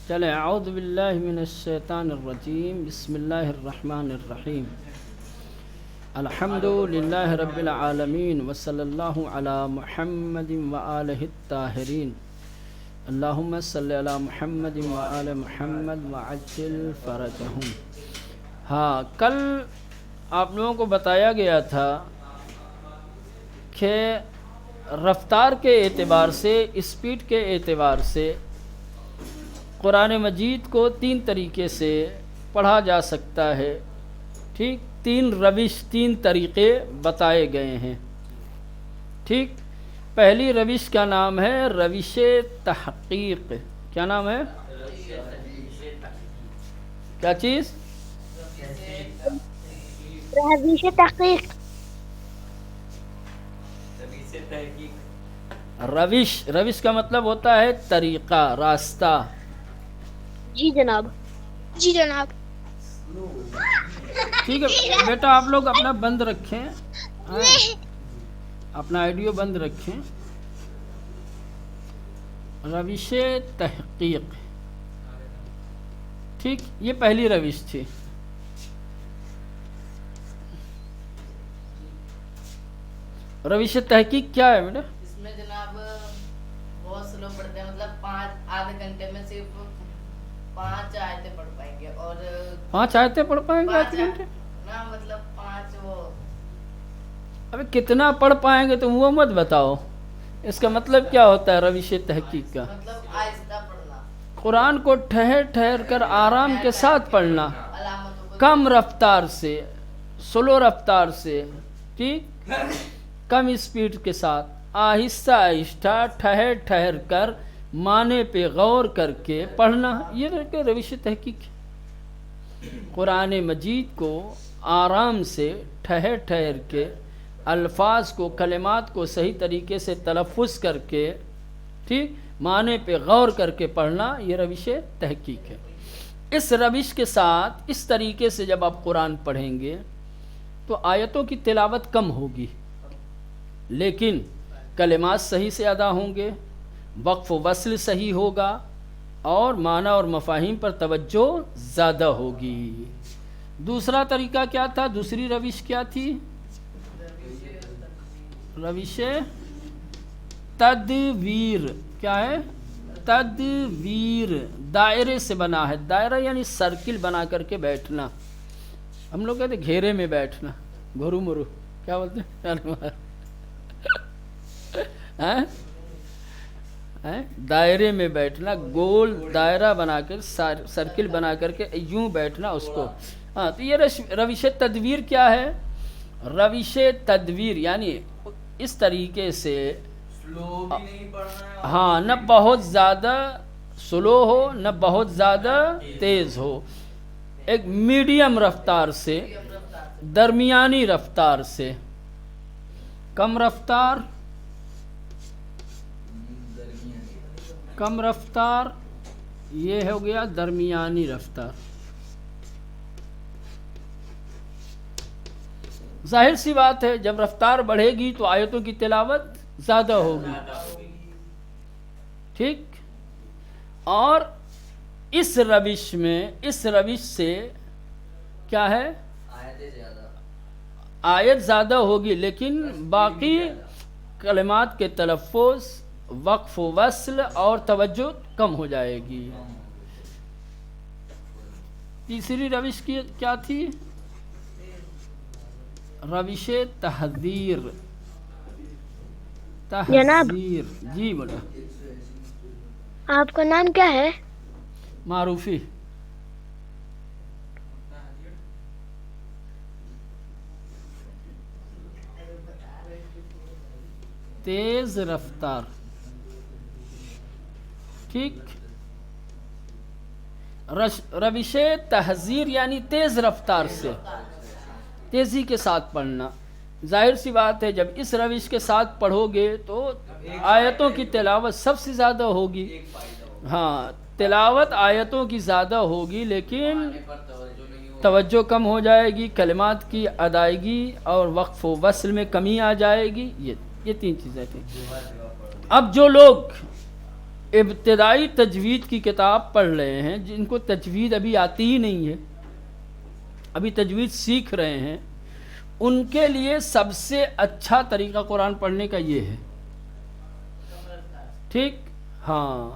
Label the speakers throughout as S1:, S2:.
S1: چلیں، اعوذ باللہ من الشیطان الرجیم، بسم اللہ الرحمن الرحیم، الحمد للہ رب العالمین، وصلی اللہ علی محمد وآلہ الطاہرین، اللہم صلی علی محمد وآل محمد وعجل فرجہم۔ ہاں، کل آپ لوگوں کو بتایا گیا تھا کہ رفتار کے اعتبار سے، اسپیڈ کے اعتبار سے قرآن مجید کو 3 طریقے سے پڑھا جا سکتا ہے۔ ٹھیک، 3 روش، 3 طریقے بتائے گئے ہیں۔ ٹھیک، پہلی روش کا نام ہے روش تحقیق۔ کیا نام ہے؟ کیا چیز؟
S2: روش تحقیق۔
S1: روش کا مطلب ہوتا ہے طریقہ، راستہ۔
S2: جی جناب، جی جناب۔
S1: ٹھیک ہے بیٹا، آپ لوگ اپنا بند رکھیں، اپنا آڈیو بند رکھیں۔ روش تحقیق، ٹھیک، یہ پہلی روش تھی۔ روش تحقیق کیا ہے بیٹا؟
S3: اس میں جناب بہت سلو پڑھتے ہیں، مطلب آدھے گھنٹے میں صرف 5 آیتیں پڑھ پائیں گے، اور
S1: 5 آیتیں پڑھ پائیں گے آدھے گھنٹے؟
S3: نا مطلب 5 وہ
S1: ابھی کتنا پڑھ پائیں گے تم وہ مت بتاؤ، اس کا مطلب کیا ہوتا ہے روش تحقیق کا؟
S3: مطلب آہستہ پڑھنا،
S1: قرآن کو ٹھہر ٹھہر کر آرام کے ساتھ پڑھنا،
S3: علامتوں کو
S1: کم رفتار سے، سلو رفتار سے، ٹھیک، کم اسپیڈ کے ساتھ، آہستہ آہستہ ٹھہر ٹھہر کر معنی پہ غور کر کے پڑھنا، یہ روش تحقیق ہے۔ قرآن مجید کو آرام سے، ٹھہر ٹھہر کے، الفاظ کو، کلمات کو صحیح طریقے سے تلفظ کر کے، ٹھیک، معنی پہ غور کر کے پڑھنا، یہ روش تحقیق ہے۔ اس روش کے ساتھ، اس طریقے سے جب آپ قرآن پڑھیں گے تو آیتوں کی تلاوت کم ہوگی، لیکن کلمات صحیح سے ادا ہوں گے، وقف و وصل صحیح ہوگا، اور معنی اور مفاہیم پر توجہ زیادہ ہوگی۔ دوسرا طریقہ کیا تھا؟ دوسری روش کیا تھی؟ روش تدویر۔ کیا ہے؟ تدویر، دائرے سے بنا ہے، دائرہ یعنی سرکل بنا کر کے بیٹھنا۔ ہم لوگ کہتے ہیں گھیرے میں بیٹھنا، گھرو مرو، کیا بولتے ہیں؟ دائرے میں بیٹھنا، گول دائرہ بنا کر، سرکل بنا کر کے یوں بیٹھنا، اس کو۔ ہاں، تو یہ روش تدویر کیا ہے؟ روش تدویر یعنی اس طریقے سے،
S3: سلو بھی نہیں پڑھنا ہے،
S1: ہاں، نہ بہت زیادہ سلو ہو نہ بہت زیادہ تیز ہو، ایک میڈیم رفتار سے، درمیانی رفتار سے، کم رفتار، کم رفتار، یہ ہو گیا درمیانی رفتار۔ ظاہر سی بات ہے جب رفتار بڑھے گی تو آیتوں کی تلاوت زیادہ ہوگی، ٹھیک۔ اور اس روش میں، اس روش سے کیا ہے؟ آیت زیادہ ہوگی، لیکن باقی کلمات کے تلفظ، وقف و وصل اور توجہ کم ہو جائے گی۔ تیسری روش کی کیا تھی؟ روش تحذیر۔ تحذیر، جی بولا۔
S2: آپ کا نام کیا ہے؟
S1: معروفی۔ تیز رفتار، ٹھیک۔ روش تحذیر یعنی تیز رفتار سے، تیزی کے ساتھ پڑھنا۔ ظاہر سی بات ہے جب اس روش کے ساتھ پڑھو گے تو آیتوں کی تلاوت سب سے زیادہ ہوگی۔ ہاں، تلاوت آیتوں کی زیادہ ہوگی، لیکن توجہ کم ہو جائے گی، کلمات کی ادائیگی اور وقف و وصل میں کمی آ جائے گی۔ یہ 3 چیزیں تھیں۔ اب جو لوگ ابتدائی تجوید کی کتاب پڑھ رہے ہیں، جن کو تجوید ابھی آتی ہی نہیں ہے، ابھی تجوید سیکھ رہے ہیں، ان کے لیے سب سے اچھا طریقہ قرآن پڑھنے کا یہ ہے، ٹھیک؟ ہاں،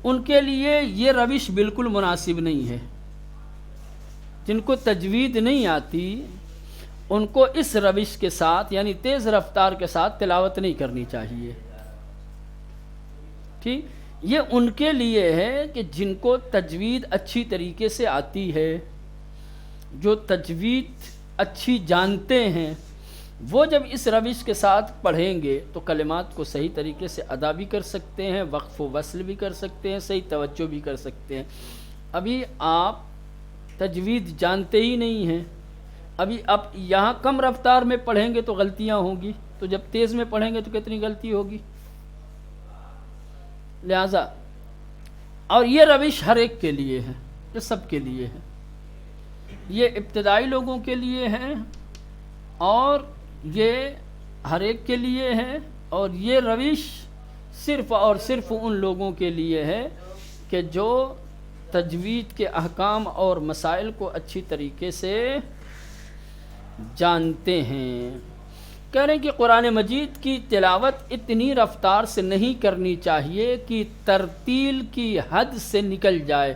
S1: ان کے لیے یہ روش بالکل مناسب نہیں ہے۔ جن کو تجوید نہیں آتی ان کو اس روش کے ساتھ یعنی تیز رفتار کے ساتھ تلاوت نہیں کرنی چاہیے، ٹھیک؟ یہ ان کے لیے ہے کہ جن کو تجوید اچھی طریقے سے آتی ہے، جو تجوید اچھی جانتے ہیں، وہ جب اس روش کے ساتھ پڑھیں گے تو کلمات کو صحیح طریقے سے ادا بھی کر سکتے ہیں، وقف و وصل بھی کر سکتے ہیں، صحیح توجہ بھی کر سکتے ہیں۔ ابھی آپ تجوید جانتے ہی نہیں ہیں، ابھی آپ یہاں کم رفتار میں پڑھیں گے تو غلطیاں ہوں گی، تو جب تیز میں پڑھیں گے تو کتنی غلطی ہوگی؟ لہذا اور یہ روش ہر ایک کے لیے ہے، یہ سب کے لیے ہے، یہ ابتدائی لوگوں کے لیے ہے اور یہ ہر ایک کے لیے ہے، اور یہ روش صرف اور صرف ان لوگوں کے لیے ہے کہ جو تجوید کے احکام اور مسائل کو اچھی طریقے سے جانتے ہیں۔ کہہ رہے ہیں کہ قرآن مجید کی تلاوت اتنی رفتار سے نہیں کرنی چاہیے کہ ترتیل کی حد سے نکل جائے،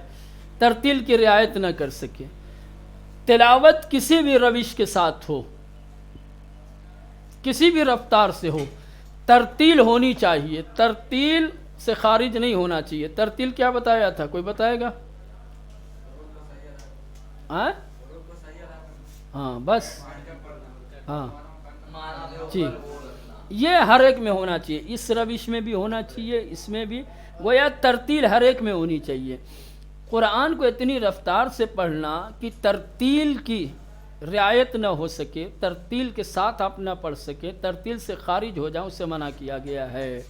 S1: ترتیل کی رعایت نہ کر سکے۔ تلاوت کسی بھی روش کے ساتھ ہو، کسی بھی رفتار سے ہو، ترتیل ہونی چاہیے، ترتیل سے خارج نہیں ہونا چاہیے۔ ترتیل کیا بتایا تھا؟ کوئی بتائے گا؟ ہاں بس، ہاں جی، یہ ہر ایک میں ہونا چاہیے، اس روش میں بھی ہونا چاہیے، اس میں بھی، گویا ترتیل ہر ایک میں ہونی چاہیے۔ قرآن کو اتنی رفتار سے پڑھنا کہ ترتیل کی رعایت نہ ہو سکے، ترتیل کے ساتھ آپ نہ پڑھ سکے، ترتیل سے خارج ہو جائیں، اس سے منع کیا گیا ہے۔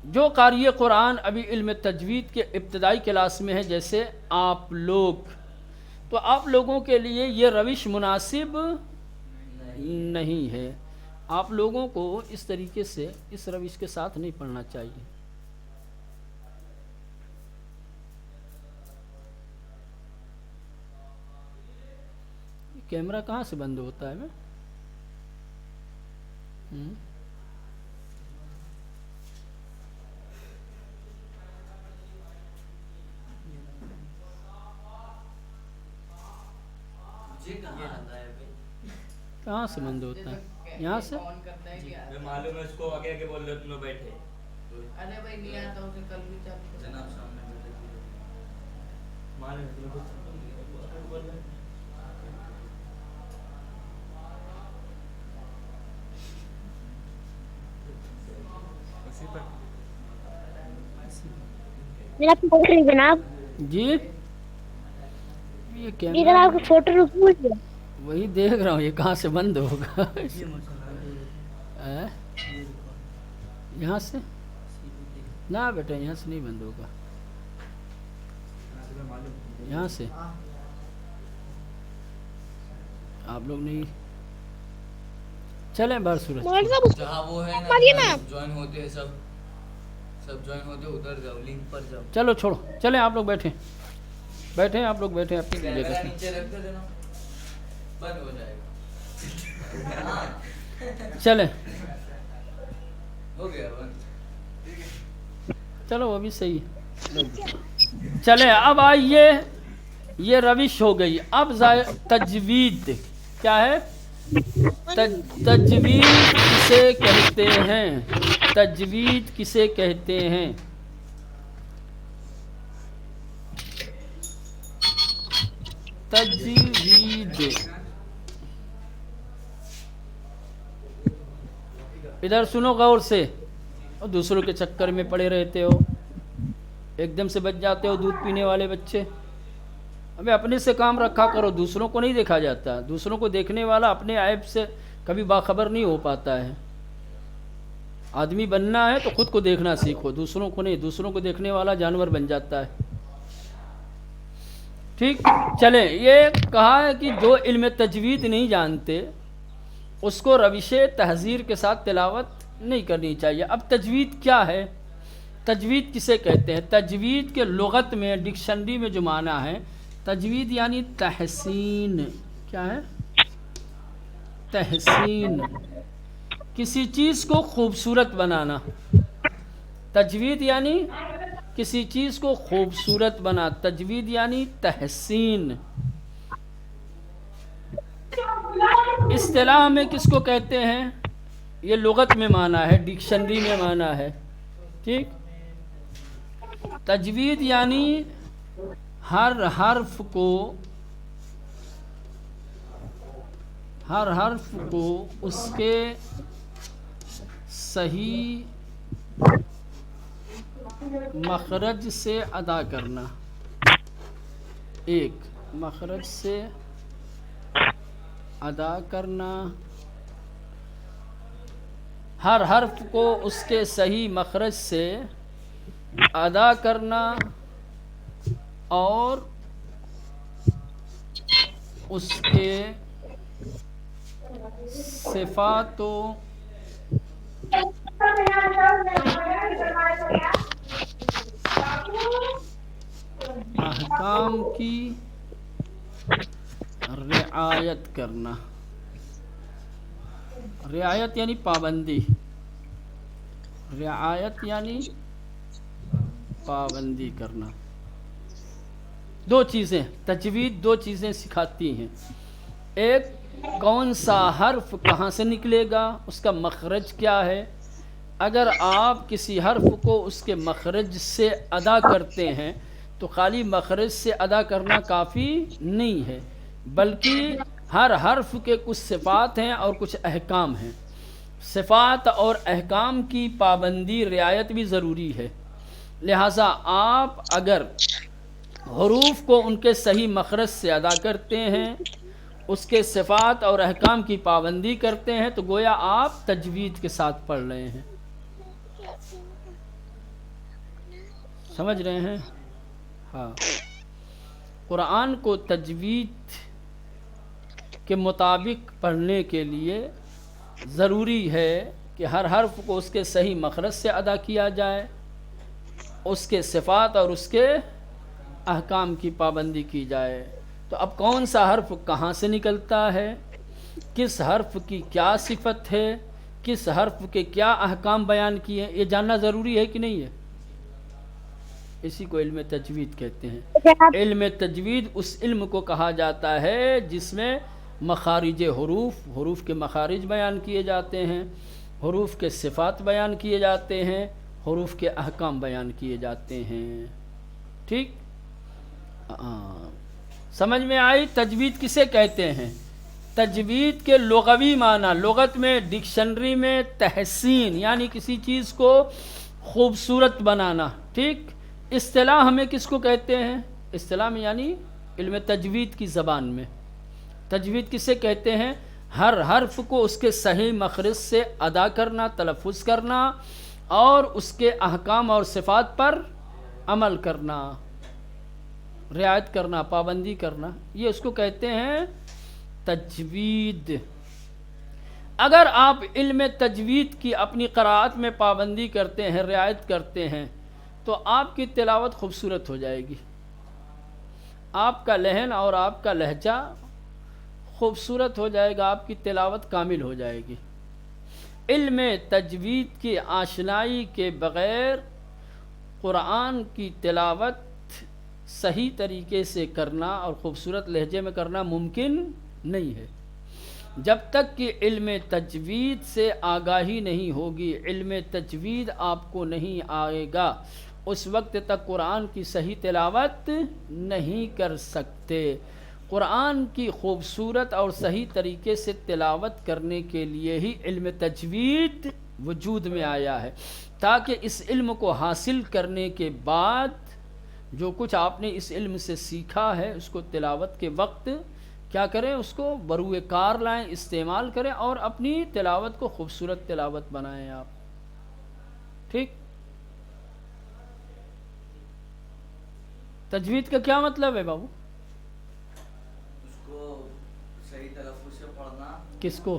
S1: جو قاری قرآن ابھی علم تجوید کے ابتدائی کلاس میں ہے جیسے آپ لوگ، تو آپ لوگوں کے لیے یہ روش مناسب نہیں ہے، آپ لوگوں کو اس طریقے سے اس روش کے ساتھ نہیں پڑھنا چاہیے۔ کیمرہ کہاں سے بند ہوتا ہے؟ کہاں سے بند ہوتا ہے؟ یہاں سے؟
S4: میں معلوم ہے اس کو آگے آگے بول رہے تم لوگ بیٹھے۔
S3: ارے بھائی نہیں آتا اسے کل بھی چاہتے
S4: جناب سامنے بیٹھے معلوم ہے تم لوگ بول رہے ہیں۔
S2: میرا فوٹو جناب،
S1: جی یہ
S2: جی
S1: کیمرہ
S2: جناب کی فوٹو رکو ہے۔
S1: وہی دیکھ رہا ہوں، یہ کہاں سے بند ہوگا؟ یہاں سے نہ بیٹا، یہاں سے نہیں بند ہوگا، یہاں سے آپ لوگ نہیں چلیں بار صورت
S4: جہاں وہ ہے نا جوائن ہوتے ہیں، سب جوائن ہوتے ہیں، ادھر جاؤ، لنک پر جاؤ۔
S1: چلو چھوڑو، چلیں آپ لوگ بیٹھیں، بیٹھیں آپ لوگ بیٹھیں اپنی جگہ
S4: کیمرہ
S1: سے۔
S4: نیچے رکھ دو جناب، بند ہو جائے گا۔
S1: چلیں،
S4: ہو گیا بند۔
S1: چلو وہ بھی صحیح ہے۔ چلیں اب آئیے، یہ روش ہو گئی، اب تجوید کیا ہے؟ تجوید کسے کہتے ہیں؟ تجوید کسے کہتے ہیں؟ تجوید، ادھر سنو غور سے، اور دوسروں کے چکر میں پڑے رہتے ہو، ایک دم سے بچ جاتے ہو دودھ پینے والے بچے۔ ہمیں اپنے سے کام رکھا کرو، دوسروں کو نہیں دیکھا جاتا، دوسروں کو دیکھنے والا اپنے عیب سے کبھی باخبر نہیں ہو پاتا ہے۔ آدمی بننا ہے تو خود کو دیکھنا سیکھو، دوسروں کو نہیں، دوسروں کو دیکھنے والا جانور بن جاتا ہے، ٹھیک؟ چلیں، یہ کہا ہے کہ جو علم تجوید نہیں جانتے اس کو روش تحذیر کے ساتھ تلاوت نہیں کرنی چاہیے۔ اب تجوید کیا ہے؟ تجوید کسے کہتے ہیں؟ تجوید کے لغت میں ڈکشنری میں جو معنی ہے، تجوید یعنی تحسین۔ کیا ہے؟ تحسین، کسی چیز کو خوبصورت بنانا۔ تجوید یعنی کسی چیز کو خوبصورت بنا، تجوید یعنی تحسین۔ اصطلاح میں کس کو کہتے ہیں؟ یہ لغت میں معنی ہے، ڈکشنری میں معنی ہے، ٹھیک۔ تجوید یعنی ہر حرف کو اس کے صحیح مخرج سے ادا کرنا، ایک مخرج سے ادا کرنا، ہر حرف کو اس کے صحیح مخرج سے ادا کرنا اور اس کے صفات و احکام کی رعایت کرنا۔ رعایت یعنی پابندی، رعایت یعنی پابندی کرنا۔ دو چیزیں، تجوید دو چیزیں سکھاتی ہیں، ایک کون سا حرف کہاں سے نکلے گا، اس کا مخرج کیا ہے۔ اگر آپ کسی حرف کو اس کے مخرج سے ادا کرتے ہیں تو خالی مخرج سے ادا کرنا کافی نہیں ہے، بلکہ ہر حرف کے کچھ صفات ہیں اور کچھ احکام ہیں۔ صفات اور احکام کی پابندی، رعایت بھی ضروری ہے۔ لہٰذا آپ اگر حروف کو ان کے صحیح مخرج سے ادا کرتے ہیں، اس کے صفات اور احکام کی پابندی کرتے ہیں، تو گویا آپ تجوید کے ساتھ پڑھ رہے ہیں۔ سمجھ رہے ہیں؟ ہاں، قرآن کو تجوید کے مطابق پڑھنے کے لیے ضروری ہے کہ ہر حرف کو اس کے صحیح مخرج سے ادا کیا جائے، اس کے صفات اور اس کے احکام کی پابندی کی جائے۔ تو اب کون سا حرف کہاں سے نکلتا ہے، کس حرف کی کیا صفت ہے، کس حرف کے کیا احکام بیان کیے، یہ جاننا ضروری ہے کہ نہیں ہے؟ اسی کو علم تجوید کہتے ہیں۔ علم تجوید اس علم کو کہا جاتا ہے جس میں مخارج حروف کے مخارج بیان کیے جاتے ہیں، حروف کے صفات بیان کیے جاتے ہیں، حروف کے احکام بیان کیے جاتے ہیں، ٹھیک۔ سمجھ میں آئی؟ تجوید کسے کہتے ہیں؟ تجوید کے لغوی معنی، لغت میں ڈکشنری میں تحسین یعنی کسی چیز کو خوبصورت بنانا، ٹھیک۔ اصطلاح ہمیں کس کو کہتے ہیں؟ اصطلاح میں یعنی علم تجوید کی زبان میں تجوید کسے کہتے ہیں؟ ہر حرف کو اس کے صحیح مخرج سے ادا کرنا، تلفظ کرنا اور اس کے احکام اور صفات پر عمل کرنا، رعایت کرنا، پابندی کرنا، یہ اس کو کہتے ہیں تجوید۔ اگر آپ علم تجوید کی اپنی قراءت میں پابندی کرتے ہیں، رعایت کرتے ہیں، تو آپ کی تلاوت خوبصورت ہو جائے گی، آپ کا لحن اور آپ کا لہجہ خوبصورت ہو جائے گا، آپ کی تلاوت کامل ہو جائے گی۔ علم تجوید کی آشنائی کے بغیر قرآن کی تلاوت صحیح طریقے سے کرنا اور خوبصورت لہجے میں کرنا ممکن نہیں ہے۔ جب تک کہ علم تجوید سے آگاہی نہیں ہوگی، علم تجوید آپ کو نہیں آئے گا، اس وقت تک قرآن کی صحیح تلاوت نہیں کر سکتے۔ قرآن کی خوبصورت اور صحیح طریقے سے تلاوت کرنے کے لیے ہی علم تجوید وجود میں آیا ہے، تاکہ اس علم کو حاصل کرنے کے بعد جو کچھ آپ نے اس علم سے سیکھا ہے اس کو تلاوت کے وقت کیا کریں، اس کو بروئے کار لائیں، استعمال کریں اور اپنی تلاوت کو خوبصورت تلاوت بنائیں آپ، ٹھیک۔ تجوید کا کیا مطلب ہے بابو؟
S4: اس کو صحیح تلفظ سے پڑھنا،
S1: کس کو؟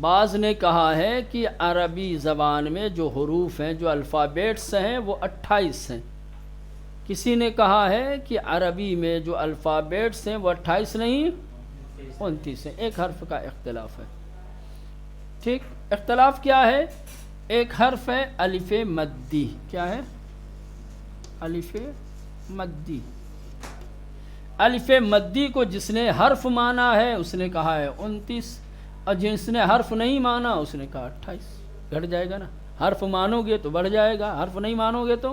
S1: بعض نے کہا ہے کہ عربی زبان میں جو حروف ہیں، جو الفابیٹس ہیں، وہ 28 ہیں۔ کسی نے کہا ہے کہ عربی میں جو الفابیٹس ہیں وہ 28 نہیں 29 ہیں۔ ایک حرف کا اختلاف ہے۔ ٹھیک، اختلاف کیا ہے؟ ایک حرف ہے الف مدی۔ کیا ہے؟ الف مدی۔ الف مدی کو جس نے حرف مانا ہے اس نے کہا ہے 29، اور جس نے حرف نہیں مانا اس نے کہا 28۔ گھٹ جائے گا نا، حرف مانو گے تو بڑھ جائے گا، حرف نہیں مانو گے تو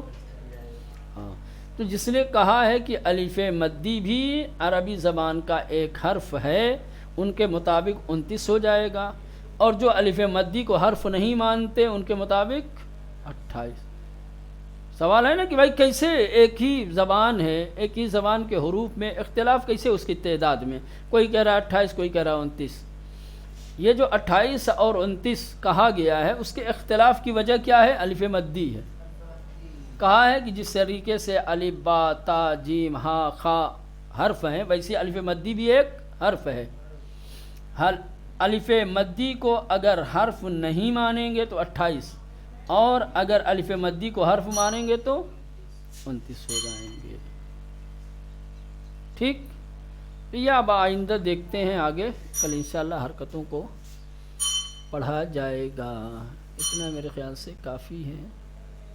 S1: ہاں۔ تو جس نے کہا ہے کہ الف مدی بھی عربی زبان کا ایک حرف ہے، ان کے مطابق 29 ہو جائے گا، اور جو الف مدی کو حرف نہیں مانتے ان کے مطابق 28۔ سوال ہے نا کہ بھائی کیسے ایک ہی زبان ہے، ایک ہی زبان کے حروف میں اختلاف کیسے اس کی تعداد میں؟ کوئی کہہ رہا 28، کوئی کہہ رہا 29۔ یہ جو 28 اور 29 کہا گیا ہے اس کے اختلاف کی وجہ کیا ہے؟ الف مدی ہے۔ کہا ہے کہ جس طریقے سے الف با تا جیم ہا خا حرف ہیں، ویسے الف مدی بھی ایک حرف ہے۔ الف مدی کو اگر حرف نہیں مانیں گے تو 28، اور اگر الف مدی کو حرف مانیں گے تو 29 ہو جائیں گے۔ ٹھیک، یا اب آئندہ دیکھتے ہیں آگے، کل انشاءاللہ حرکتوں کو پڑھا جائے گا۔ اتنا میرے خیال سے کافی ہے۔